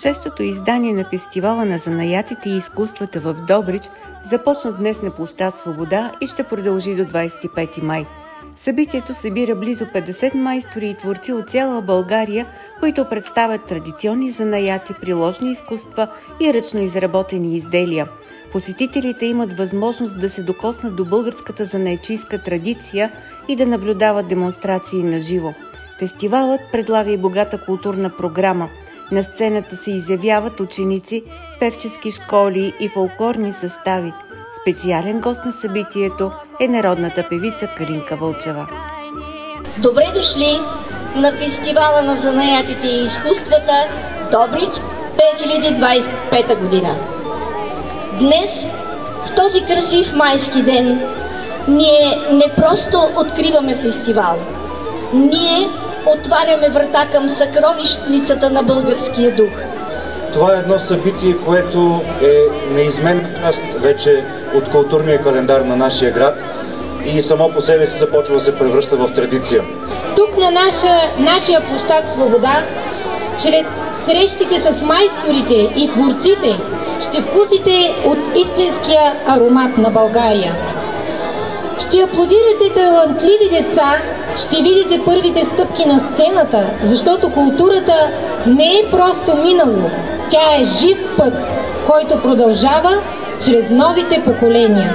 Шестото издание на фестивала на занаятите и изкуствата в Добрич започна днес на площад Свобода и ще продължи до 25 май. Събитието събира близо 50 майстори и творци от цяла България, които представят традиционни занаяти, приложни изкуства и ръчно изработени изделия. Посетителите имат възможност да се докоснат до българската занаятчийска традиция и да наблюдават демонстрации на живо. Фестивалът предлага и богата културна програма. На сцената се изявяват ученици, певчески школи и фолклорни състави. Специален гост на събитието е народната певица Калинка Вълчева. Добре дошли на фестивала на занаятите и изкуствата Добрич 2025 година. Днес, в този красив майски ден, ние не просто откриваме фестивал. Ние отваряме врата към съкровищницата на българския дух. Това е едно събитие, което е неизменна част вече от културния календар на нашия град и само по себе си започва да се превръща в традиция. Тук на нашия площад Свобода, чрез срещите с майсторите и творците, ще вкусите от истинския аромат на България. Ще аплодирате талантливи деца, ще видите първите стъпки на сцената, защото културата не е просто минало, тя е жив път, който продължава чрез новите поколения.